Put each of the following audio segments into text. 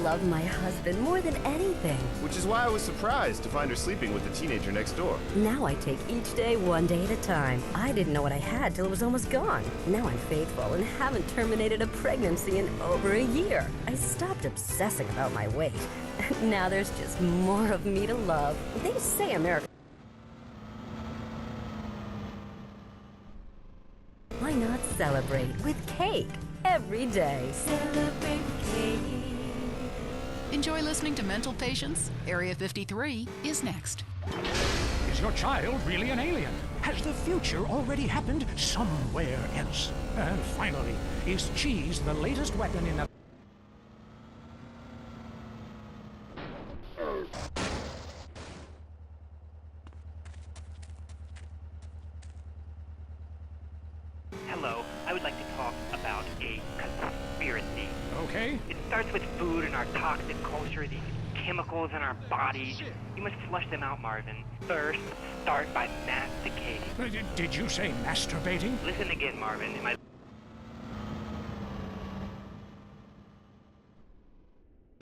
love my husband more than anything. Which is why I was surprised to find her sleeping with the teenager next door. Now I take each day one day at a time. I didn't know what I had till it was almost gone. Now I'm faithful and haven't terminated a pregnancy in over a year. I stopped obsessing about my weight. Now there's just more of me to love. They say America. Why not celebrate with cake every day? Celebrate cake. Enjoy listening to Mental Patients? Area 53 is next. Is your child really an alien? Has the future already happened somewhere else? And finally, is cheese the latest weapon in the... Hello, I would like to talk about a conspiracy. Okay. It starts with food and our toxic culture, these chemicals in our bodies. You must flush them out, Marvin. First, start by masticating. Did you say masturbating? Listen again, Marvin. Am I...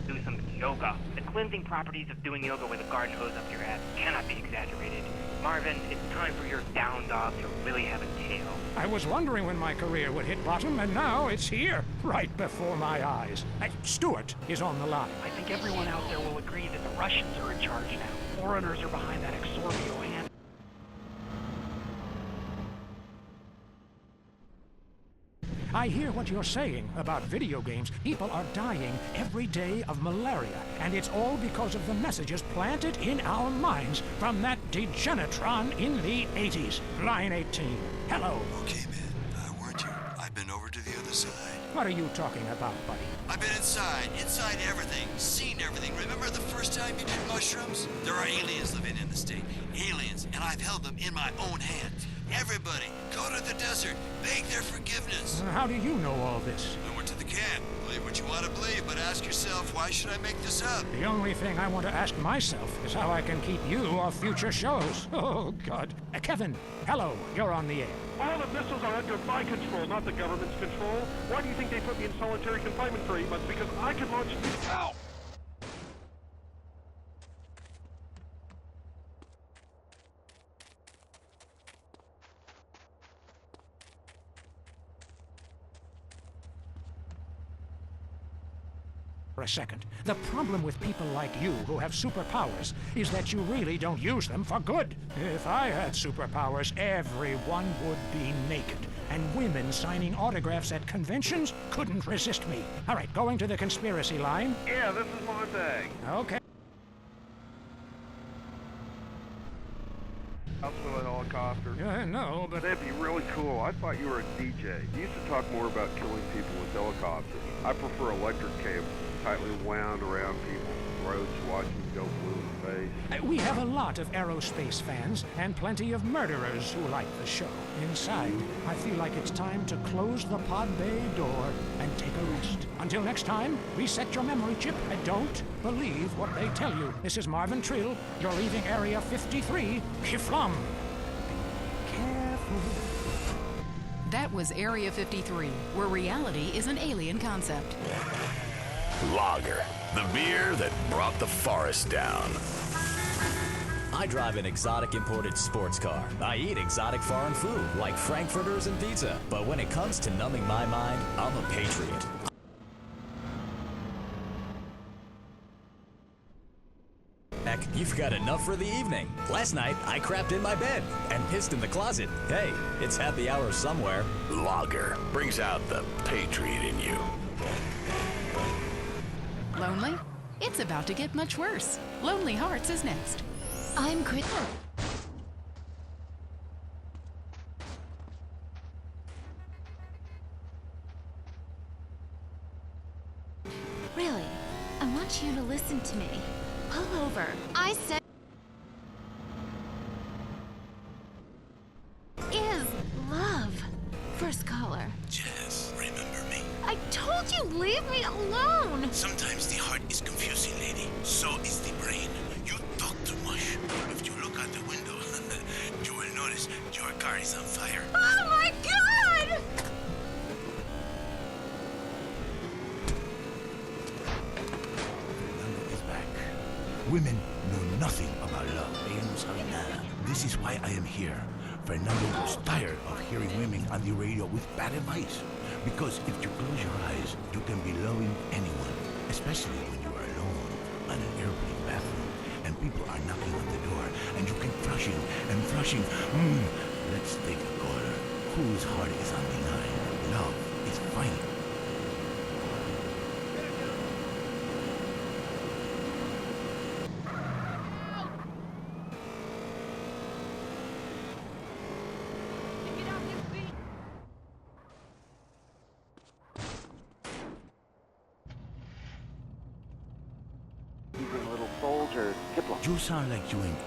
Do some yoga. The cleansing properties of doing yoga with a garden hose up your ass cannot be exaggerated. Marvin, it's time for your down dog to really have a tail. I was wondering when my career would hit bottom, and now it's here, right before my eyes. Stuart is on the line. I think everyone out there will agree that the Russians are in charge now. Foreigners are behind that exorbitant hand. I hear what you're saying about video games. People are dying every day of malaria, and it's all because of the messages planted in our minds from that degenitron in the 80s. Line 18. Hello. Okay, man. I warned you. I've been over to the other side. What are you talking about, buddy? I've been inside everything, seen everything. Remember the first time you did mushrooms? There are aliens living in the state. Aliens, and I've held them in my own hands. Everybody, go to the desert, beg their forgiveness. How do you know all this? I went to the camp. Believe what you want to believe, but ask yourself, why should I make this up? The only thing I want to ask myself is how I can keep you off future shows. Oh, God. Kevin, hello. You're on the air. All the missiles are under my control, not the government's control. Why do you think they put me in solitary confinement for 8 months? Because I could launch... Ow! For a second. The problem with people like you who have superpowers is that you really don't use them for good. If I had superpowers, everyone would be naked. And women signing autographs at conventions couldn't resist me. All right, going to the conspiracy line. Yeah, this is Montag. Okay. House with a helicopter. No, but... That'd be really cool. I thought you were a DJ. You used to talk more about killing people with helicopters. I prefer electric cables, tightly wound around people's throats, watching them go blue in the face. We have a lot of aerospace fans and plenty of murderers who like the show. Inside, I feel like it's time to close the pod bay door and take a rest. Until next time, reset your memory chip and don't believe what they tell you. This is Marvin Trill. You're leaving Area 53. Kiflam. Be careful. That was Area 53, where reality is an alien concept. Lager, the beer that brought the forest down. I drive an exotic imported sports car. I eat exotic foreign food, like frankfurters and pizza. But when it comes to numbing my mind, I'm a patriot. Heck, you've got enough for the evening. Last night, I crapped in my bed and pissed in the closet. Hey, it's happy hour somewhere. Lager brings out the patriot in you. Lonely? It's about to get much worse. Lonely Hearts is next. I'm Chris. Really, I want you to listen to me. Pull over. I said... is love. First caller. Jess, remember me? I told you, leave me alone! Sometimes the heart is confusing, lady. So is the brain. You talk too much. If you look out the window, you will notice your car is on fire. Oh my God! Women know nothing about love. Ellos no saben nada. This is why I am here. Fernando was tired of hearing women on the radio with bad advice. Because if you close your eyes, you can be loving anyone, especially when you are alone on an airplane bathroom and people are knocking on the door and you keep flushing and flushing. Let's take a caller. Whose heart is on the line? Love is fine. Even little soldiers. Diplo. You sound like you ain't.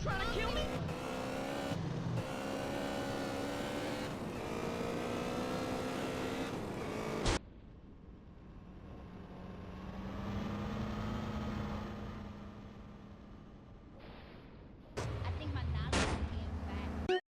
trying to kill me? I think my knowledge is getting back.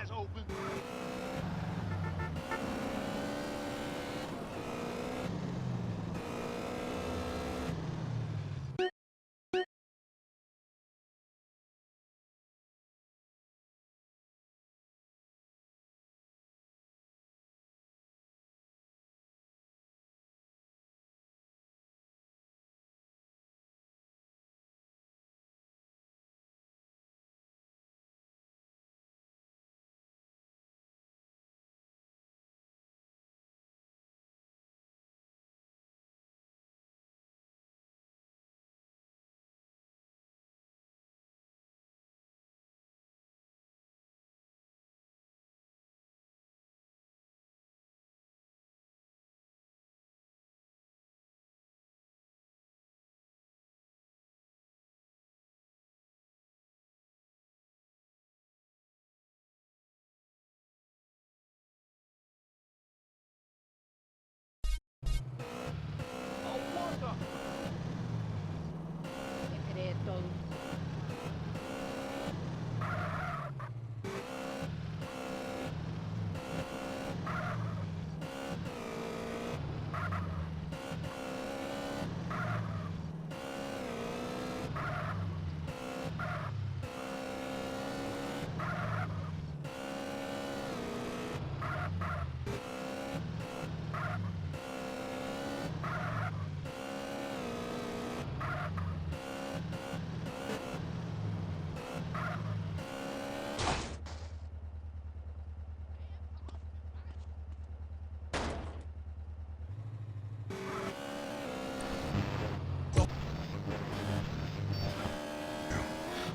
eyes open.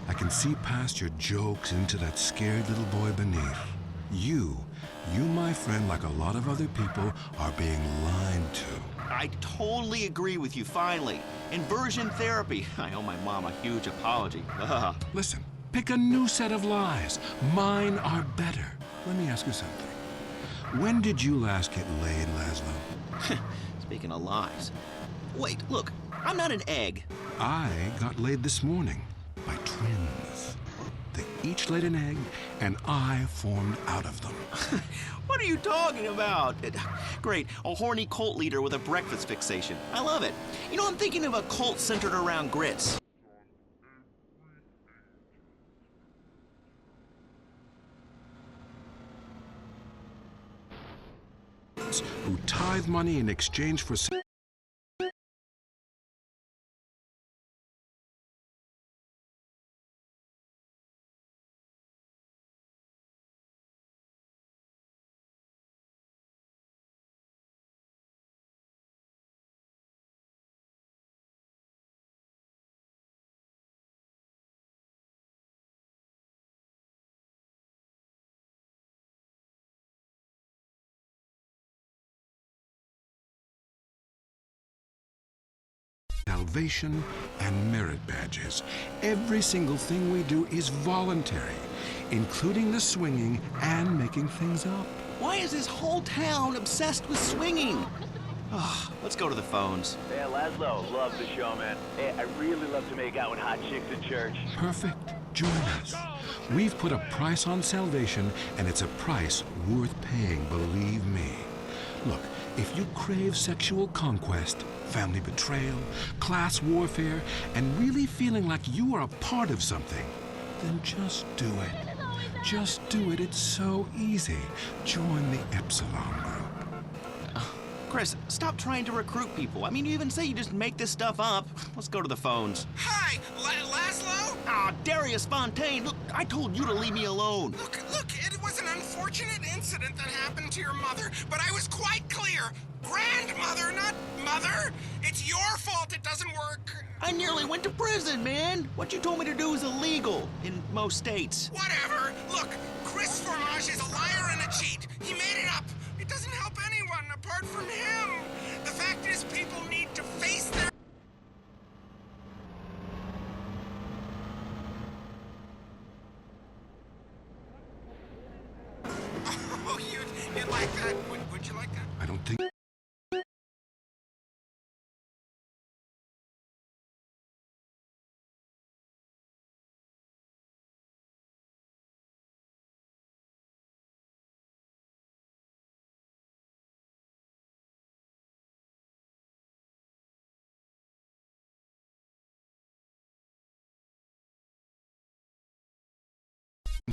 I can see past your jokes into that scared little boy beneath. You, my friend, like a lot of other people, are being lied to. I totally agree with you, finally. Inversion therapy. I owe my mom a huge apology. Listen, pick a new set of lies. Mine are better. Let me ask you something. When did you last get laid, Laszlo? Speaking of lies. Wait, look, I'm not an egg. I got laid this morning by twins. They each laid an egg, and I formed out of them. What are you talking about? Great, a horny cult leader with a breakfast fixation. I love it. You know, I'm thinking of a cult centered around grits. Who tithe money in exchange for salvation and merit badges. Every single thing we do is voluntary, including the swinging and making things up. Why is this whole town obsessed with swinging? Let's go to the phones. Hey, Laszlo, love the show, man. Hey, I really love to make out with hot chicks at church. Perfect. Join us. We've put a price on salvation, and it's a price worth paying, believe me. Look, if you crave sexual conquest, family betrayal, class warfare, and really feeling like you are a part of something, then just do it. Just do it. It's so easy. Join the Epsilon group. Chris, stop trying to recruit people. I mean, you even say you just make this stuff up. Let's go to the phones. Hi, Laszlo? Darius Fontaine, look, I told you to leave me alone. Look, it was an unfortunate incident that happened to your mother, but I was quite clear. Grandmother, not mother. It's your fault it doesn't work. I nearly went to prison, man. What you told me to do is illegal in most states. Whatever. Look, Chris Formage is a liar and a cheat. He made it up. It doesn't help anyone apart from him. The fact is, people need to face their... Oh, you'd like that? Would you like that? I don't think...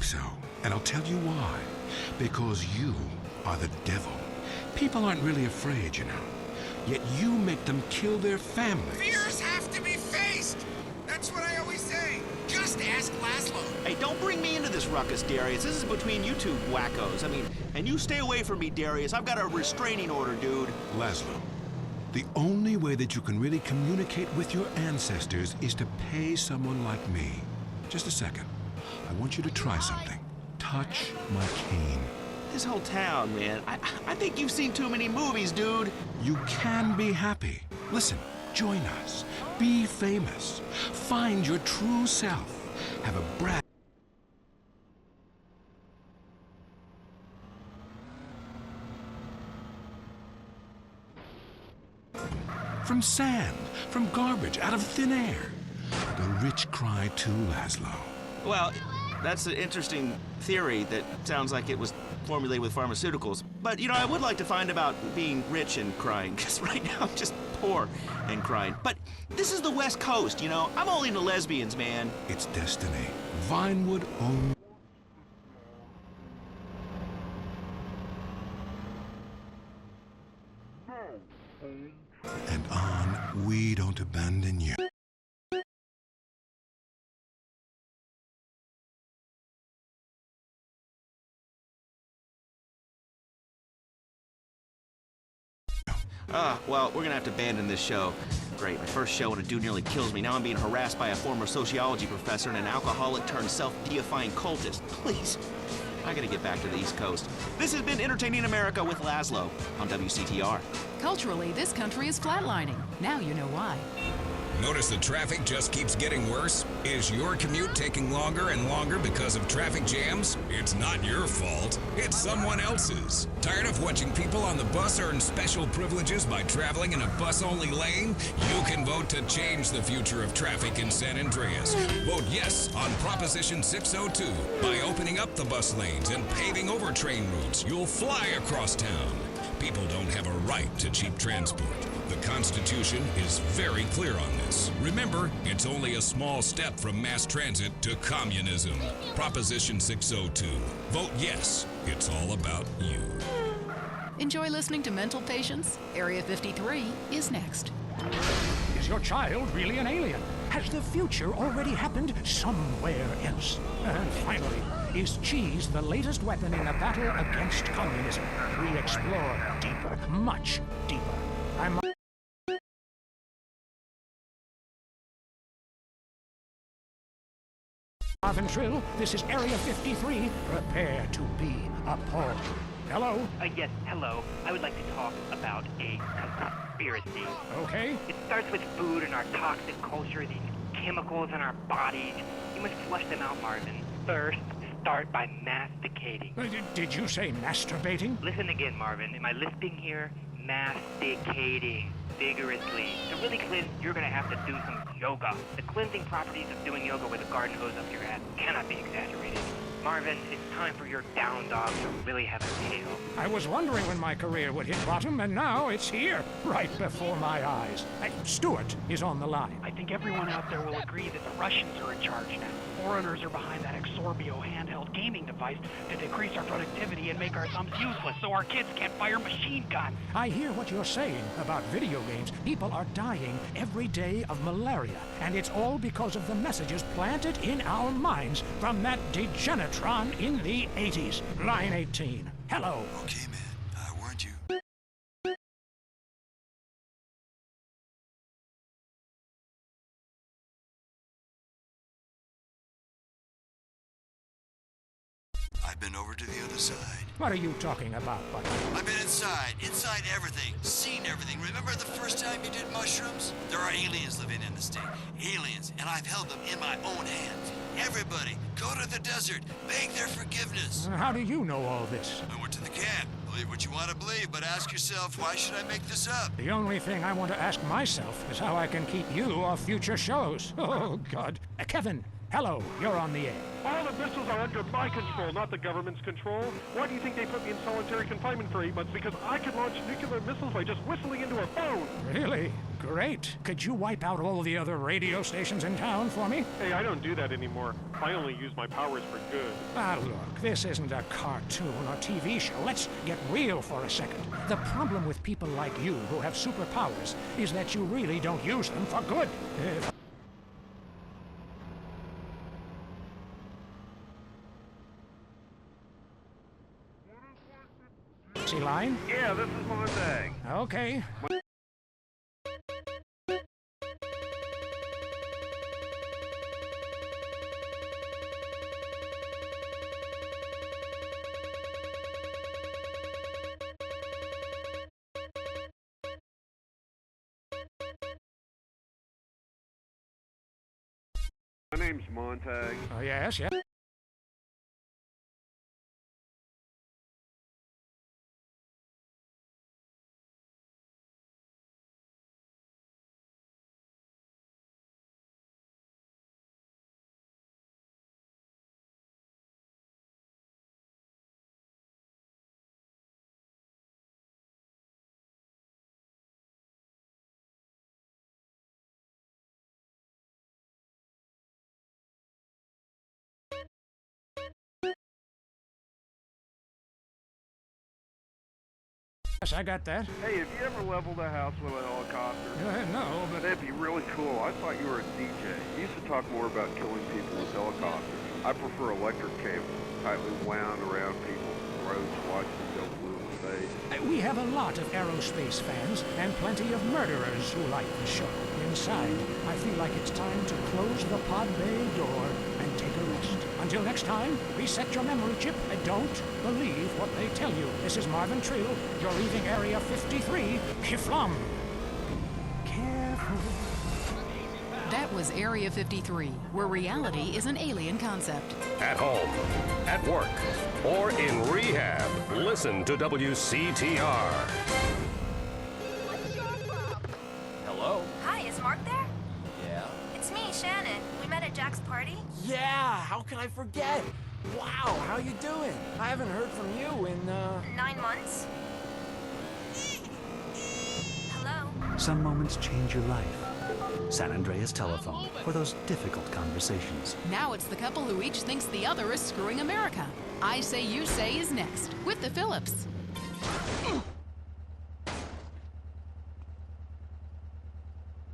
so, and I'll tell you why. Because you are the devil. People aren't really afraid, you know. Yet you make them kill their families. Fears have to be faced! That's what I always say. Just ask Laszlo. Hey, don't bring me into this ruckus, Darius. This is between you two wackos. I mean, and you stay away from me, Darius. I've got a restraining order, dude. Laszlo, the only way that you can really communicate with your ancestors is to pay someone like me. Just a second. I want you to try something. Touch my cane. This whole town, man. I think you've seen too many movies, dude. You can be happy. Listen, join us. Be famous. Find your true self. Have a brag. From sand, from garbage, out of thin air. The rich cry too, Laszlo. Well, that's an interesting theory that sounds like it was formulated with pharmaceuticals. But, you know, I would like to find about being rich and crying, because right now I'm just poor and crying. But this is the West Coast, you know? I'm all into lesbians, man. It's destiny. Vinewood owns. And on, we don't abandon you. Well, we're gonna have to abandon this show. Great, my first show and a dude nearly kills me. Now I'm being harassed by a former sociology professor and an alcoholic turned self-deifying cultist. Please, I gotta get back to the East Coast. This has been Entertaining America with Laszlo on WCTR. Culturally, this country is flatlining. Now you know why. Notice the traffic just keeps getting worse? Is your commute taking longer and longer because of traffic jams? It's not your fault. It's someone else's. Tired of watching people on the bus earn special privileges by traveling in a bus-only lane? You can vote to change the future of traffic in San Andreas. Vote yes on Proposition 602. By opening up the bus lanes and paving over train routes, you'll fly across town. People don't have a right to cheap transport. The Constitution is very clear on this. Remember, it's only a small step from mass transit to communism. Proposition 602. Vote yes. It's all about you. Enjoy listening to Mental Patients? Area 53 is next. Is your child really an alien? Has the future already happened somewhere else? And finally, is cheese the latest weapon in the battle against communism? We explore deeper, much deeper. I'm Marvin Trill, this is Area 53. Prepare to be appalled. Hello? Yes, hello. I would like to talk about a conspiracy. Okay. It starts with food and our toxic culture, these chemicals in our bodies. You must flush them out, Marvin. First, start by masticating. Did you say masturbating? Listen again, Marvin. Am I lisping here? Masticating vigorously. To really cleanse, you're going to have to do some yoga. The cleansing properties of doing yoga with a garden hose up your ass cannot be exaggerated. Marvin, it's time for your down dog to really have a tail. I was wondering when my career would hit bottom, and now it's here, right before my eyes. Hey, Stuart is on the line. I think everyone out there will agree that the Russians are in charge now. Foreigners are behind that Exorbio handheld gaming device to decrease our productivity and make our thumbs useless so our kids can't fire machine guns. I hear what you're saying about video games. People are dying every day of malaria, and it's all because of the messages planted in our minds from that degenitron in the 80s. Line 18. Hello. Okay, man. I warned you. I've been over to the other side. What are you talking about, buddy? I've been inside everything, seen everything. Remember the first time you did mushrooms? There are aliens living in the state. Aliens, and I've held them in my own hands. Everybody, go to the desert, beg their forgiveness. How do you know all this? I went to the camp. Believe what you want to believe, but ask yourself, why should I make this up? The only thing I want to ask myself is how I can keep you off future shows. Oh, God. Kevin, hello, you're on the air. All the missiles are under my control, not the government's control. Why do you think they put me in solitary confinement for 8 months? Because I can launch nuclear missiles by just whistling into a phone. Really? Great. Could you wipe out all the other radio stations in town for me? Hey, I don't do that anymore. I only use my powers for good. Ah, look, this isn't a cartoon or TV show. Let's get real for a second. The problem with people like you who have superpowers is that you really don't use them for good. See line? Yeah, this is Montag. Okay. My name's Montag. Oh, yes, yes. Yes, I got that. Hey, have you ever leveled a house with a helicopter? No, but... That'd be really cool. I thought you were a DJ. You used to talk more about killing people with helicopters. I prefer electric cables, tightly wound around people, roads, watching them go blue in space. We have a lot of aerospace fans and plenty of murderers who like the show. Inside, I feel like it's time to close the pod bay door and take a rest. Until next time, reset your memory chip and don't believe what they tell you. This is Marvin Trill. You're leaving Area 53. Kiflam. Careful. That was Area 53, where reality is an alien concept. At home, at work, or in rehab, listen to WCTR. Hello? Hi, is Mark there? Yeah? It's me, Shannon. We met at Jack's party. Yeah, how can I forget? Wow, how you doing? I haven't heard from you in, 9 months. Hello? Some moments change your life. San Andreas Telephone for those difficult conversations. Now it's the couple who each thinks the other is screwing America. I Say You Say is next, with the Phillips.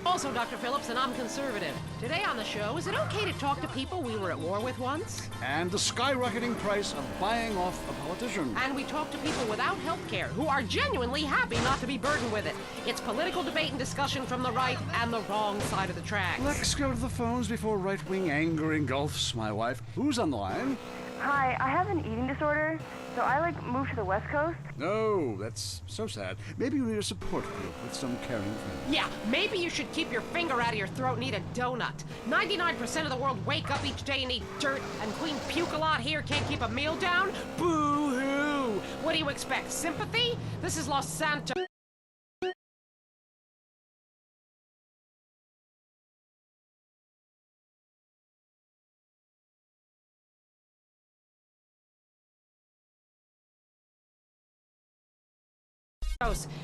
Also, Dr. Phillips, and I'm conservative. Today on the show, is it okay to talk to people we were at war with once? And the skyrocketing price of buying off a politician. And we talk to people without health care who are genuinely happy not to be burdened with it. It's political debate and discussion from the right and the wrong side of the tracks. Let's go to the phones before right-wing anger engulfs my wife. Who's on the line? Hi, I have an eating disorder, so I moved to the West Coast. No, that's so sad. Maybe you need a support group with some caring friends. Yeah, maybe you should keep your finger out of your throat and eat a donut. 99% of the world wake up each day and eat dirt, and Queen Puke-a-Lot here can't keep a meal down? Boo-hoo! What do you expect, sympathy? This is Los Santos.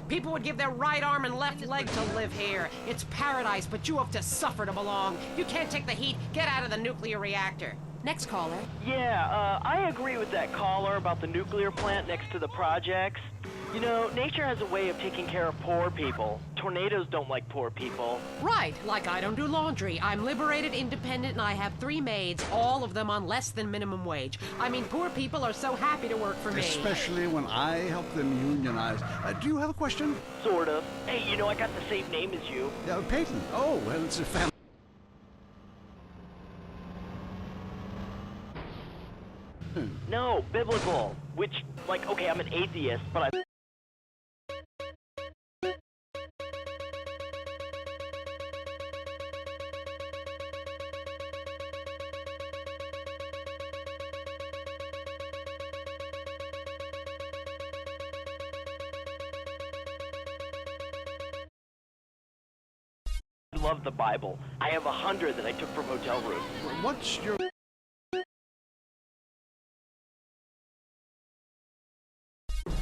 People would give their right arm and left leg to live here. It's paradise, but you have to suffer to belong. You can't take the heat. Get out of the nuclear reactor. Next caller. Yeah, I agree with that caller about the nuclear plant next to the projects. You know, nature has a way of taking care of poor people. Tornadoes don't like poor people. Right, like I don't do laundry. I'm liberated, independent, and I have 3 maids, all of them on less than minimum wage. I mean, poor people are so happy to work for me. Especially when I help them unionize. Do you have a question? Sort of. Hey, you know, I got the same name as you. Peyton. Oh, well, it's a family. No, biblical. Which, okay, I'm an atheist, but I... love the Bible. I have 100 that I took from hotel rooms. What's your...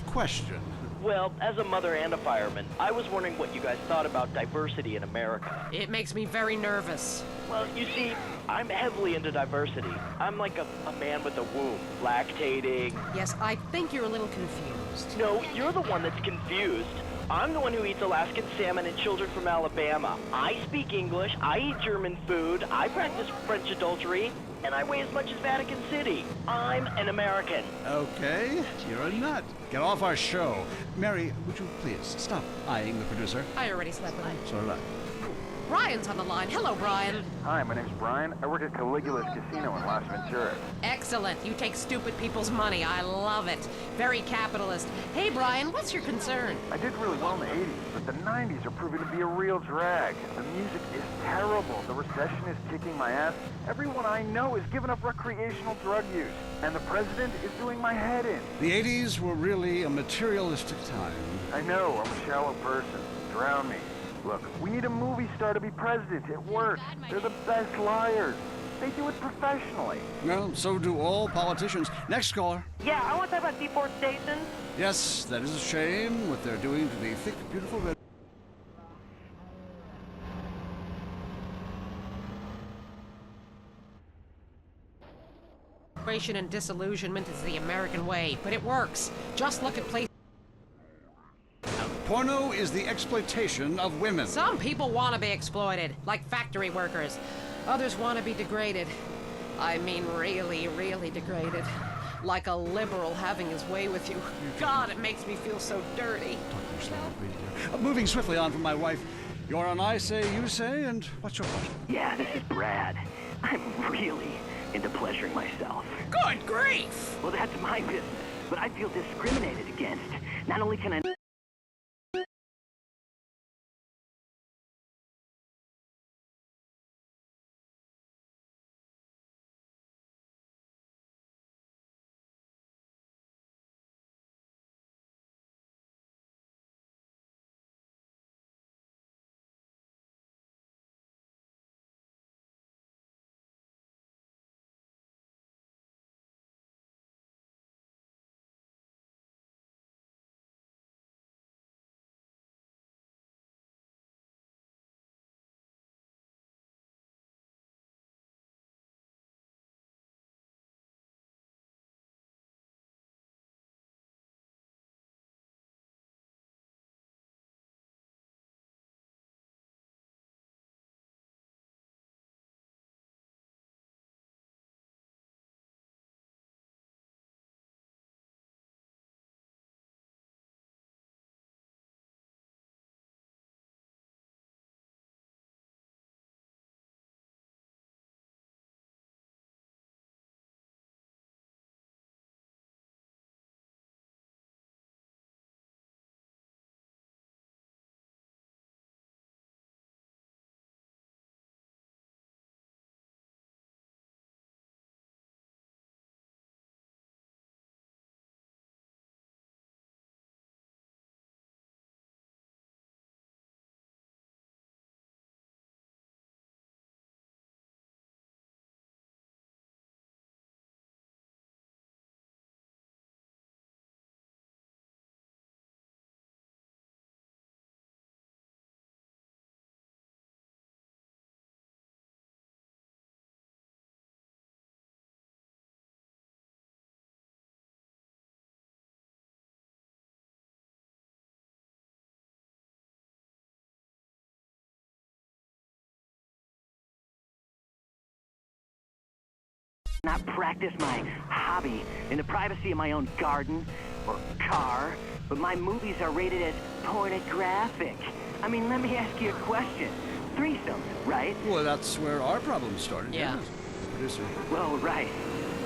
question? Well, as a mother and a fireman, I was wondering what you guys thought about diversity in America. It makes me very nervous. Well, you see, I'm heavily into diversity. I'm like a man with a womb, lactating. Yes, I think you're a little confused. No, you're the one that's confused. I'm the one who eats Alaskan salmon and children from Alabama. I speak English, I eat German food, I practice French adultery, and I weigh as much as Vatican City. I'm an American. Okay, you're a nut. Get off our show. Mary, would you please stop eyeing the producer? I already slept with him. So did I. Brian's on the line. Hello, Brian. Hi, my name's Brian. I work at Caligula's Casino in Las Venturas. Excellent. You take stupid people's money. I love it. Very capitalist. Hey, Brian, what's your concern? I did really well in the 80s, but the 90s are proving to be a real drag. The music is terrible. The recession is kicking my ass. Everyone I know is giving up recreational drug use. And the president is doing my head in. The 80s were really a materialistic time. I know, I'm a shallow person. Drown me. Look, we need a movie star to be president. It works. They're the best liars. They do it professionally. Well, so do all politicians. Next caller. Yeah, I want to talk about deforestation. Yes, that is a shame, what they're doing to the thick, beautiful red... And disillusionment is the American way, but it works. Just look at places. Porno is the exploitation of women. Some people want to be exploited, like factory workers. Others want to be degraded. I mean, really, really degraded. Like a liberal having his way with you. God, it makes me feel so dirty. Moving swiftly on from my wife. You're on I Say, You Say, and what's your question? Yeah, this is Brad. I'm really into pleasuring myself. Good grief! Well, that's my business, but I feel discriminated against. Not only can I... not practice my hobby in the privacy of my own garden or car, but my movies are rated as pornographic. I mean, let me ask you a question. Threesomes, right? Well, that's where our problem started. Yeah. Producer. Well, right.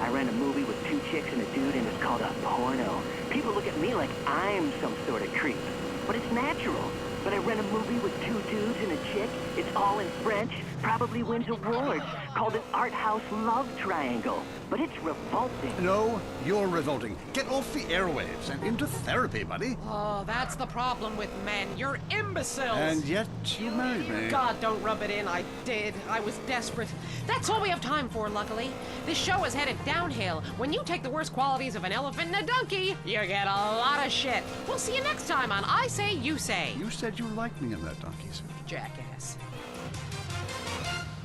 I ran a movie with 2 chicks and a dude, and it's called a porno. People look at me like I'm some sort of creep, but it's natural. But I ran a movie with 2 dudes and a chick. It's all in French. probably wins awards, called an art house love triangle. But it's revolting. No, you're revolting. Get off the airwaves and into therapy, buddy. Oh, that's the problem with men. You're imbeciles. And yet you married me. God, don't rub it in. I did. I was desperate. That's all we have time for, luckily. This show is headed downhill. When you take the worst qualities of an elephant and a donkey, you get a lot of shit. We'll see you next time on I Say, You Say. You said you liked me in that donkey suit. Jackass.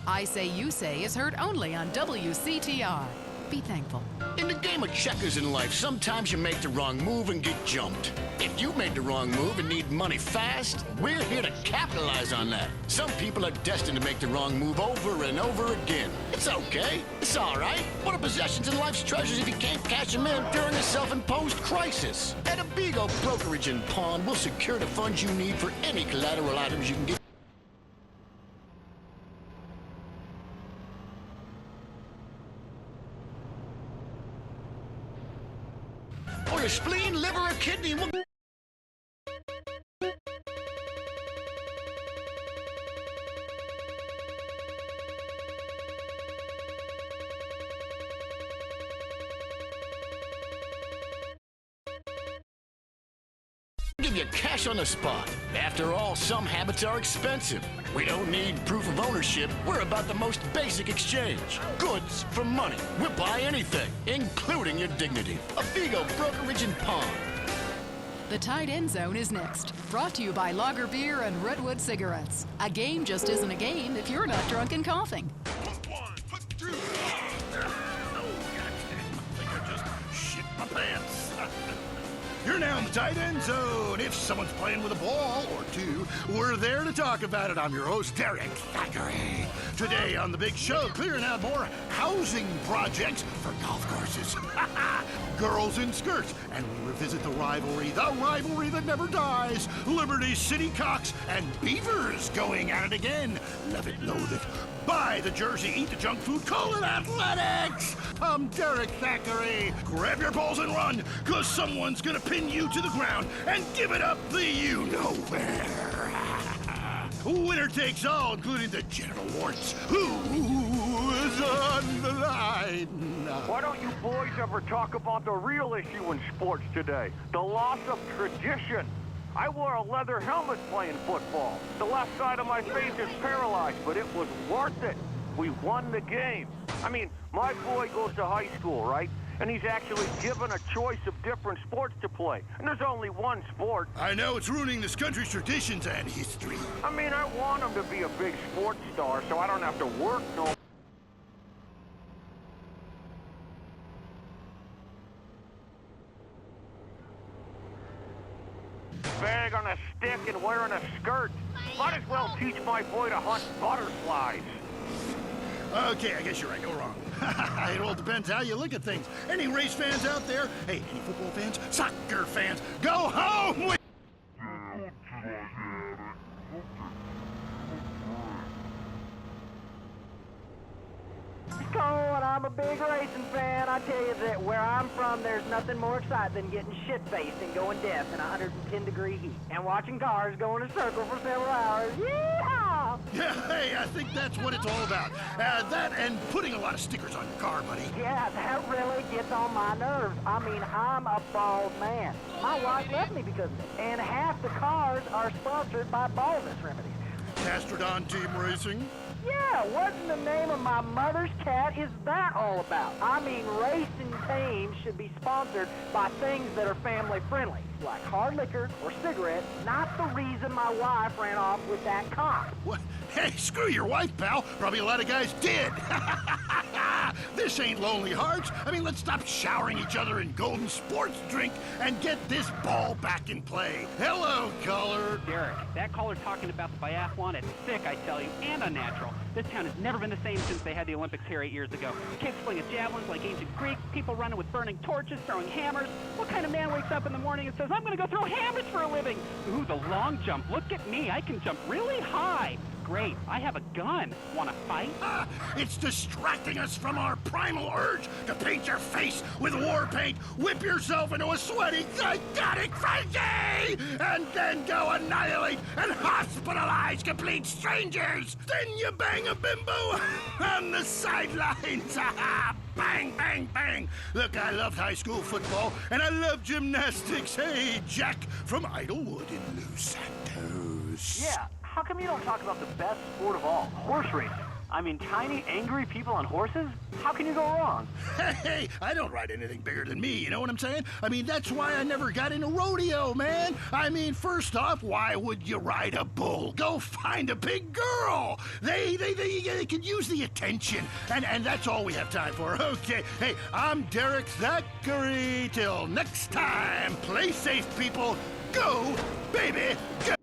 I Say, You Say is heard only on WCTR. Be thankful. In the game of checkers in life, sometimes you make the wrong move and get jumped. If you made the wrong move and need money fast, we're here to capitalize on that. Some people are destined to make the wrong move over and over again. It's okay. It's all right. What are possessions and life's treasures if you can't cash them in during a self-imposed crisis? At Abigo Brokerage and Pawn, we'll secure the funds you need for any collateral items you can get. Or your spleen, liver, or kidney will... Give you cash on the spot. After all, some habits are expensive. We don't need proof of ownership. We're about the most basic exchange. Goods for money. We'll buy anything, including your dignity. Abigo Brokerage and Pawn. The Tight End Zone is next. Brought to you by Lager Beer and Redwood Cigarettes. A game just isn't a game if you're not drunk and coughing. Shit my pants. You're now in the tight end zone. If someone's playing with a ball or two, we're there to talk about it. I'm your host, Derek Thackeray. Today on the big show, clearing out more housing projects for golf courses. Girls in skirts. And we revisit the rivalry that never dies. Liberty City Cocks and Beavers going at it again. Love it, loathe it. Buy the jersey, eat the junk food, call it athletics! I'm Derek Thackeray. Grab your balls and run, cause someone's gonna pin you to the ground and give it up the you-know-where. Winner takes all, including the genital warts. Who is on the line? Why don't you boys ever talk about the real issue in sports today? The loss of tradition. I wore a leather helmet playing football. The left side of my face is paralyzed, but it was worth it. We won the game. I mean, my boy goes to high school, right? And he's actually given a choice of different sports to play. And there's only one sport. I know it's ruining this country's traditions and history. I mean, I want him to be a big sports star so I don't have to work no bag on a stick and wearing a skirt. Might as well teach my boy to hunt butterflies. Okay, I guess you're right. Go wrong. It all depends how you look at things. Any race fans out there? Hey, any football fans? Soccer fans? Go home with... Cold, I'm a big racing fan. I tell you that where I'm from, there's nothing more exciting than getting shit-faced and going deaf in 110-degree heat. And watching cars go in a circle for several hours. Yeehaw! Yeah, hey, I think that's what it's all about. That and putting a lot of stickers on your car, buddy. Yeah, that really gets on my nerves. I mean, I'm a bald man. My wife left me because of it. And half the cars are sponsored by baldness remedies. Castrodon Team Racing? Yeah, what in the name of my mother's cat is that all about? I mean, racing teams should be sponsored by things that are family friendly, like hard liquor or cigarettes, not the reason my wife ran off with that cop. What? Hey, screw your wife, pal. Probably a lot of guys did. This ain't Lonely Hearts. I mean, let's stop showering each other in golden sports drink and get this ball back in play. Hello, caller. Derek, that caller talking about the biathlon is sick, I tell you, and unnatural. This town has never been the same since they had the Olympics here 8 years ago. Kids flinging javelins like ancient Greeks, people running with burning torches, throwing hammers. What kind of man wakes up in the morning and says, I'm going to go throw hammers for a living? Ooh, the long jump. Look at me. I can jump really high. great. I have a gun. Want to fight? It's distracting us from our primal urge to paint your face with war paint, whip yourself into a sweaty, psychotic frenzy, and then go annihilate and hospitalize complete strangers. Then you bang a bimbo on the sidelines. Bang, bang, bang. Look, I loved high school football, and I love gymnastics. Hey, Jack from Idlewood in Los Santos. Yeah, how come you don't talk about the best sport of all, horse racing? I mean, tiny, angry people on horses? How can you go wrong? Hey, I don't ride anything bigger than me, you know what I'm saying? I mean, that's why I never got into rodeo, man. I mean, first off, why would you ride a bull? Go find a big girl. They could use the attention, and that's all we have time for. Okay, hey, I'm Derek Thackeray. Till next time, play safe, people. Go, baby, go.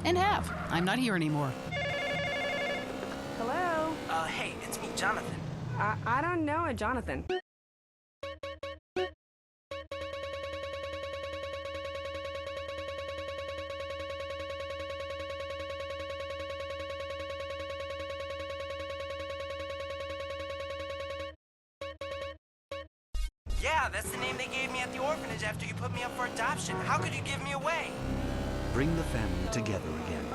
And have. I'm not here anymore. Hello? Hey, it's me, Jonathan. I don't know a Jonathan. Yeah, that's the name they gave me at the orphanage after you put me up for adoption. How could you give me away? Bring the family together again.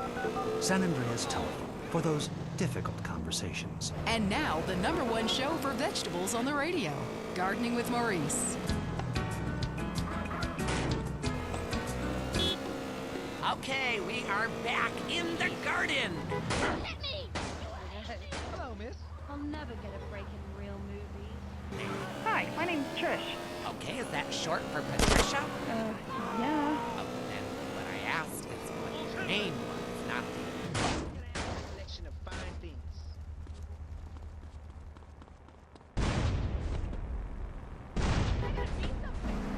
San Andreas Telephone for those difficult conversations. And now, the #1 show for vegetables on the radio, Gardening with Maurice. Okay, we are back in the garden. Let me! Hello, miss. I'll never get a break in real movies. Hi, my name's Trish. Okay, is that short for Patricia? Yeah. Oh, then what I asked is what your name was, not the... Collection of fine things.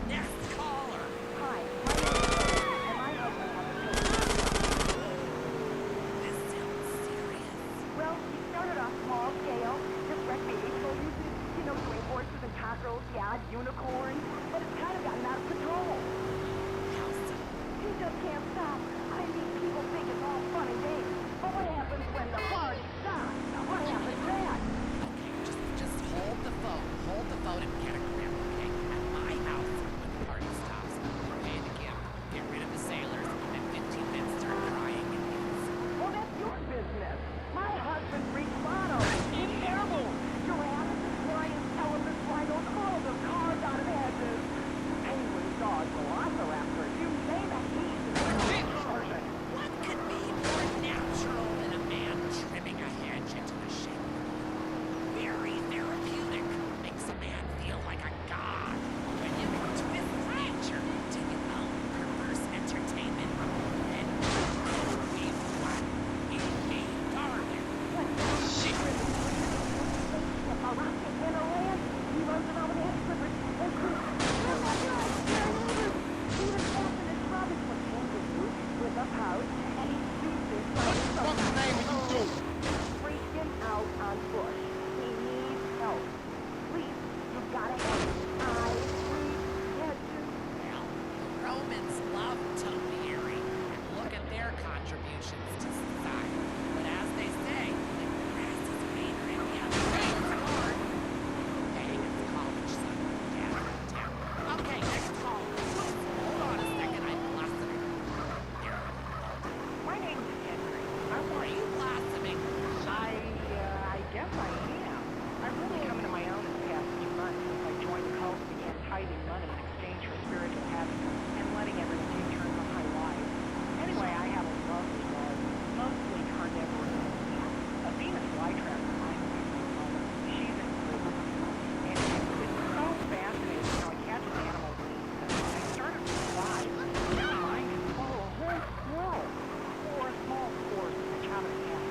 Next caller. Hi, my name is This sounds serious. Well, we started off small scale, just recreational uses, you know, doing horses and cockerels, yeah, unicorns, but it's kind of gotten out of control. You just can't stop. I mean, people think it's all fun and games, but what happens when the party stops? What happens then? Just hold the phone and get a grip, okay? At my house, when the party stops, pay the gift, get rid of the sailors, and 15 minutes start crying and dancing. Well, that's your business. My husband breeds mono. He's terrible. Giraffes, lions, elephants, rhinos, all of them carved out of hedges. Penguins, dogs, velociraptors, you name it, he's the person. What could be more natural than a man trimming a hedge into the shape? Very therapeutic. Makes a man feel like a god. When you can twist nature to your own perverse entertainment, and we've won. We made garden. Shit. A rocket in a land, he runs around with hand slippers and crews. Oh my God, they're neighbors. He was passing his rubbish from kangaroo with a pouch, and he shoots this like What the name are you doing? freaking out on Bush. He needs help. Please, you've got to help him. I need hedges. Well, the Romans loved topiary, and look at their contributions to society. But as they say, the grass is greener in the other garden. Dang, it's college, son. Damn. Okay, next call. Hold on a second, I'm blossoming. Here. My name's Henry. Are you blossoming? I guess I am. I've really come into my own in the past few months since I joined the cult and began tithing money in exchange for spiritual happiness and letting everyone take turns on my life. Anyway, I have a lovely wife, mostly carnivorous. A Venus flytrap reminds me of my mother. She's incredible. And it's so fascinating how it catches animals. I started with flies. Now mine can follow a whole squirrel or a small horse in the common cat.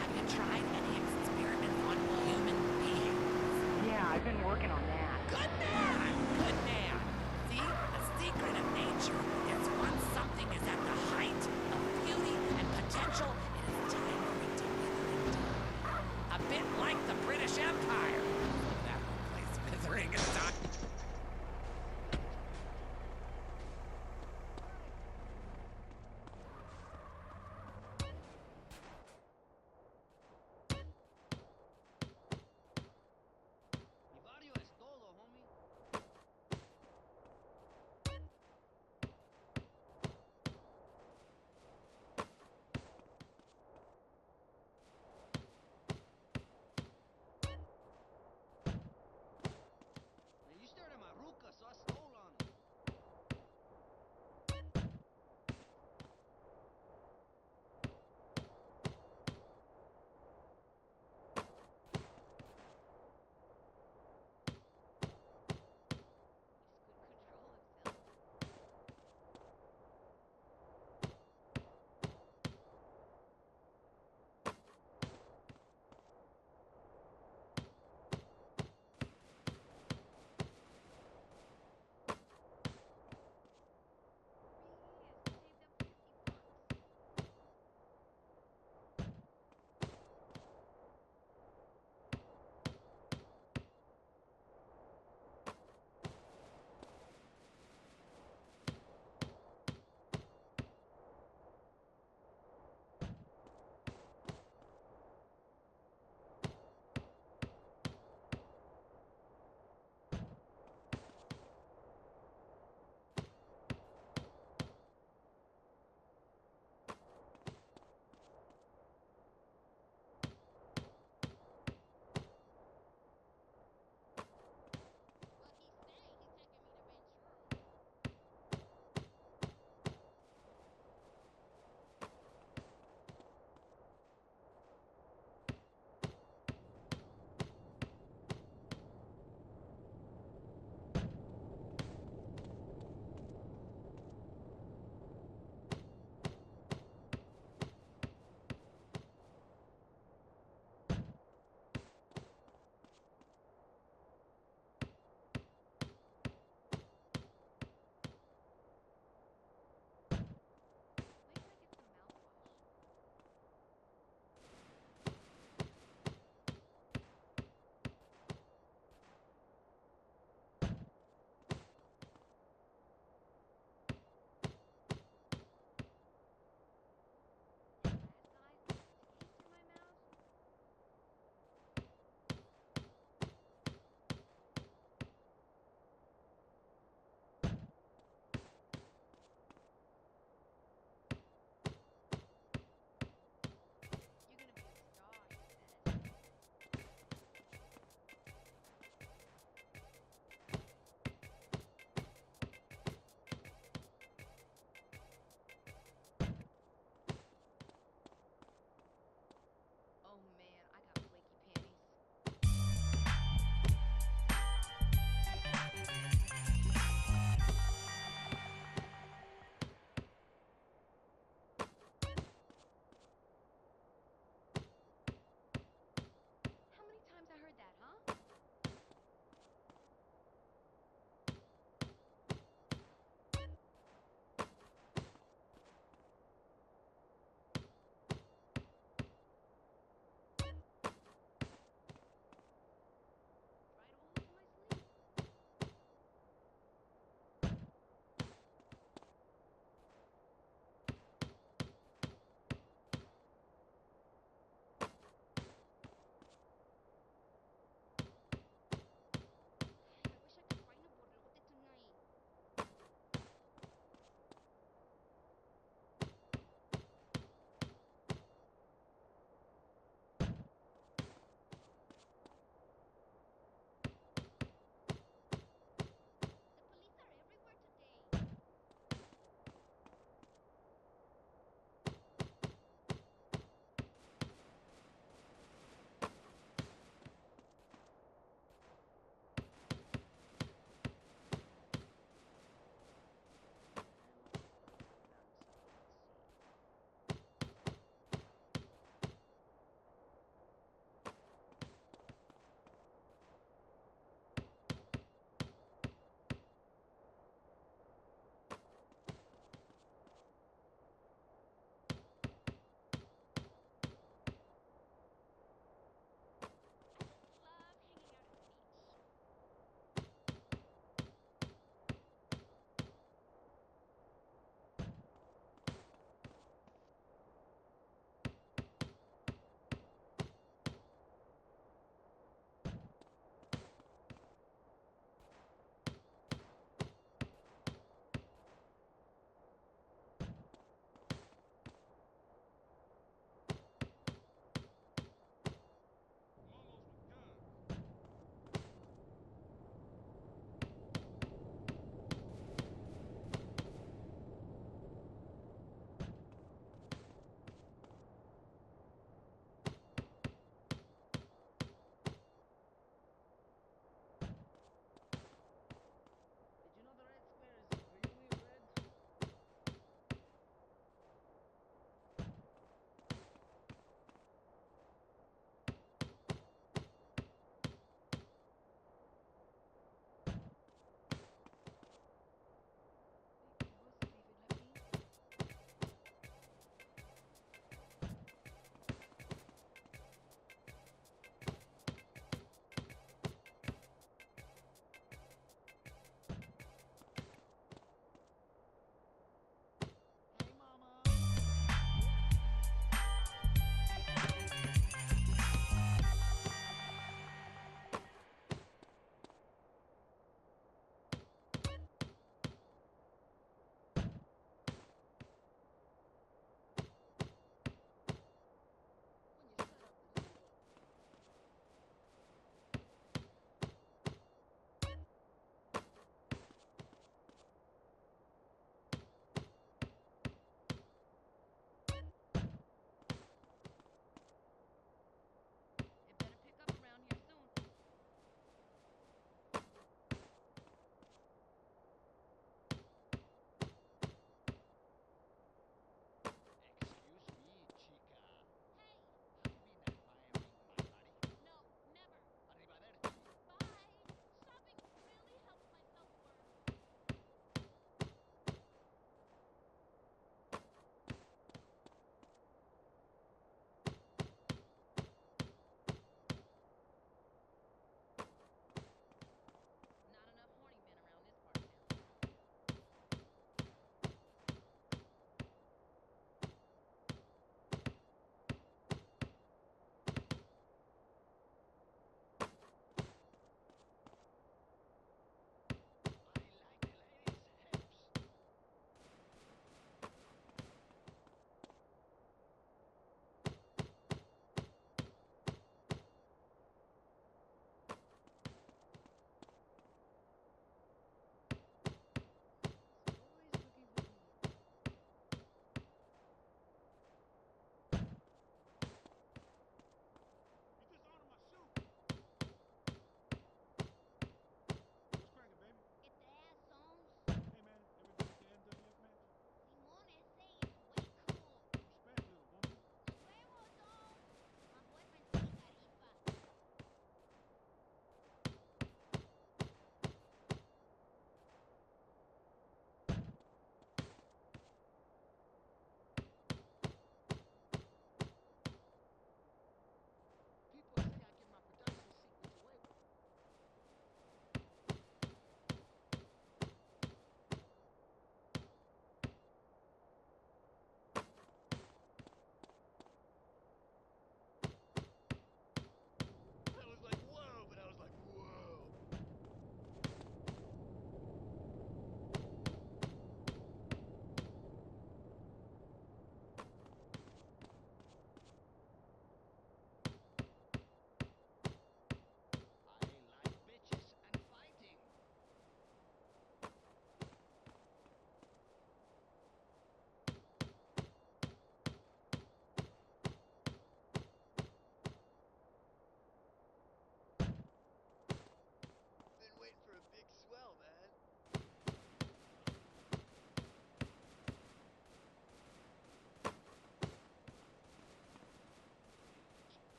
Have you tried any experiments on human beings? Yeah, I've been working on that. Good man! Good man! See, the secret of nature is once something is at the height of beauty and potential, it is time for it to wither and die. A bit like the British Empire.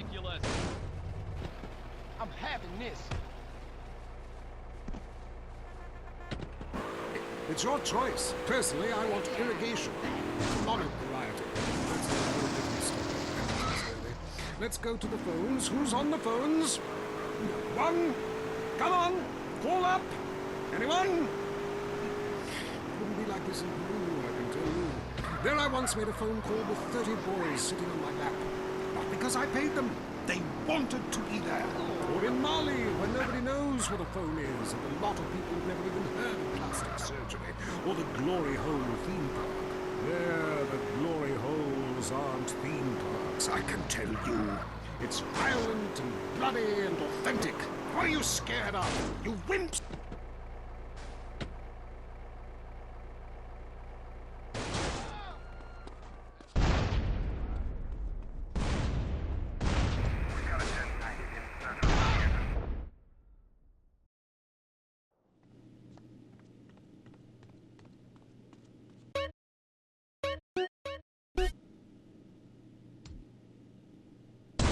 ridiculous. I'm having this. It's your choice. Personally, I want irrigation. Monopriority. That's a whole different story. Let's go to the phones. Who's on the phones? One. Come on. Call up. Anyone? Wouldn't be like this in Peru, I can tell you. There I once made a phone call with 30 boys sitting on my lap. Not because I paid them. They wanted to be there. Or in Mali, where nobody knows what a phone is, and a lot of people have never even heard of plastic surgery. Or the Glory Hole theme park. There, the glory holes aren't theme parks, I can tell you. It's violent and bloody and authentic. What are you scared of, you wimps?